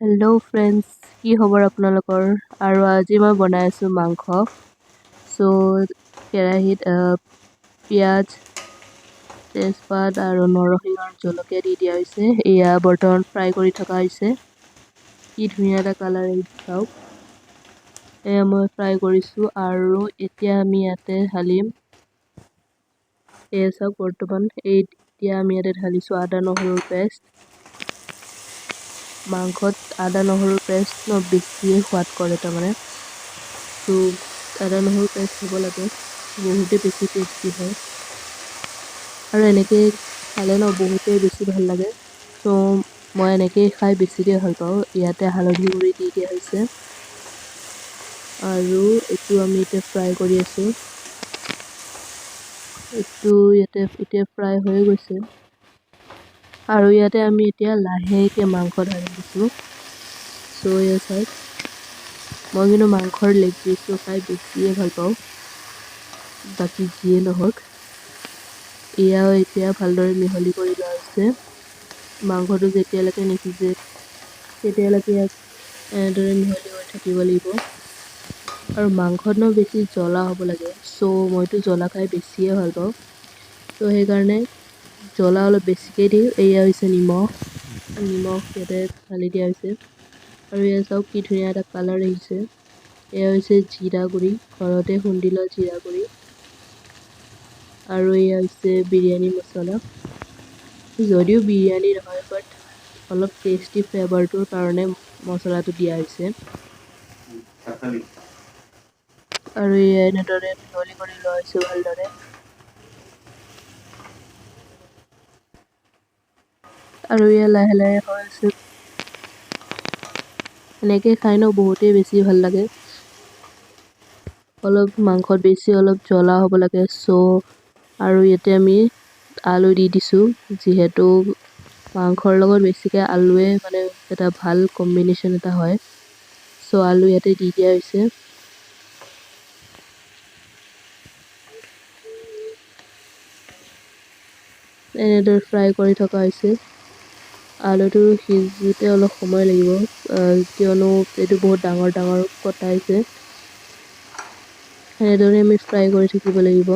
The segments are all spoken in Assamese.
হেল্ল' ফ্ৰেণ্ডছ, কি খবৰ আপোনালোকৰ? আৰু আজি মই বনাই আছোঁ মাংস। কেৰাহীত পিঁয়াজ, তেজপাত আৰু নৰসিংহ জলকীয়া দি দিয়া হৈছে। এয়া বৰ্তমান ফ্ৰাই কৰি থকা হৈছে। কি ধুনীয়া এটা কালাৰ আহিছে চাওক। এয়া মই ফ্ৰাই কৰিছোঁ আৰু এতিয়া আমি ইয়াতে ঢালিম। এয়া চাওক, বৰ্তমান এতিয়া আমি ইয়াতে ঢালিছোঁ আদা নহৰুৰ পেষ্ট। মাংসত আদা নহৰুৰ পেষ্ট বেছিয়ে সোৱাদ কৰে তাৰমানে। আদা নহৰু পেষ্ট হ'ব লাগে, বহুতে বেছি টেষ্টি হয়। আৰু এনেকে খালে বহুতেই বেছি ভাল লাগে। মই এনেকেই খাই বেছিকৈ ভাল পাওঁ। ইয়াতে হালধি গুড়ি দি দিয়া হৈছে আৰু এইটো আমি এতিয়া ফ্ৰাই কৰি আছোঁ। এইটো এতিয়া ফ্ৰাই হৈ গৈছে আৰু ইয়াতে আমি এতিয়া লাহেকে মাংস ঢালি দিছোঁ। এয়া চাওক, মই কিন্তু মাংসৰ লেগ পিচটো খাই বেছিয়ে ভাল পাওঁ। বাকী যিয়ে নহওক, এয়াও এতিয়া ভালদৰে মিহলি কৰি লোৱা হৈছে। মাংসটো যেতিয়ালৈকে নিসিজে তেতিয়ালৈকে ইয়াক এনেদৰে মিহলি হৈ থাকিব লাগিব। আৰু মাংসত বেছি জ্বলা হ'ব লাগে। মইতো জ্বলা খাই বেছিয়ে ভাল পাওঁ। সেইকাৰণে জ্বলা অলপ বেছিকৈ দিওঁ। এয়া হৈছে নিমখ ইয়াতে ঢালি দিয়া হৈছে। আৰু এয়া চাওক, কি ধুনীয়া এটা কালাৰ আহিছে। এয়া হৈছে জিৰা গুড়ি, ঘৰতে খুন্দি লোৱা জিৰা গুড়ি। আৰু এয়া হৈছে বিৰিয়ানী মছলা। যদিও বিৰিয়ানী নহয়, বাট অলপ টেষ্টি ফ্লেভাৰটোৰ কাৰণে মছলাটো দিয়া হৈছে। আৰু এনেদৰে মিহলি কৰি লোৱা হৈছে ভালদৰে। আৰু লাহে লাহে হৈ আছে। এনেকে খাই বহুতেই বেছি ভাল লাগে। অলপ মাংসত অলপ জ্বলা হ'ব লাগে। আৰু ইয়াতে আমি আলু দি দিছোঁ, যিহেতু মাংসৰ লগত বেছিকৈ আলুৱে এটা ভাল কম্বিনেশ্যন এটা হয়। আলু ইয়াতে দি দিয়া হৈছে। এনেদৰে ফ্ৰাই কৰি থকা হৈছে। আলুটো সিজোতে অলপ সময় লাগিব, কিয়নো এইটো বহুত ডাঙৰ ডাঙৰ কটাইছে। এনেদৰে আমি ফ্ৰাই কৰি থাকিব লাগিব।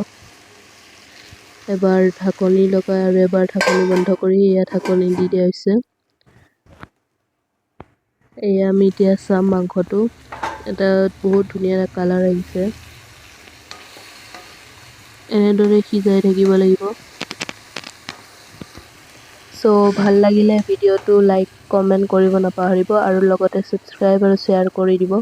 এবাৰ ঢাকনি লগাই আৰু এবাৰ ঢাকনি বন্ধ কৰি ঢাকনি দি দিয়া হৈছে। আমি এতিয়া চাম মাংসটো। এটা বহুত ধুনীয়া কালাৰ আহিছে। এনেদৰে সিজাই থাকিব লাগিব। ভাল লাগিলে ভিডিঅ'টো লাইক কমেণ্ট কৰিব নাপাহৰিব আৰু লগতে ছাবস্ক্ৰাইব আৰু শ্বেয়াৰ কৰি দিব।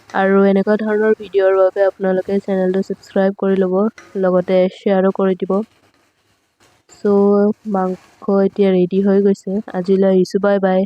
আৰু এনেকুৱা ধৰণৰ ভিডিঅ'ৰ বাবে আপোনালোকে চেনেলটো ছাবস্ক্ৰাইব কৰি ল'ব, লগতে শ্বেয়াৰো কৰি দিব। মাংস এতিয়া ৰেডি হৈ গৈছে। আজিলৈ আহিছোঁ, বাই বাই।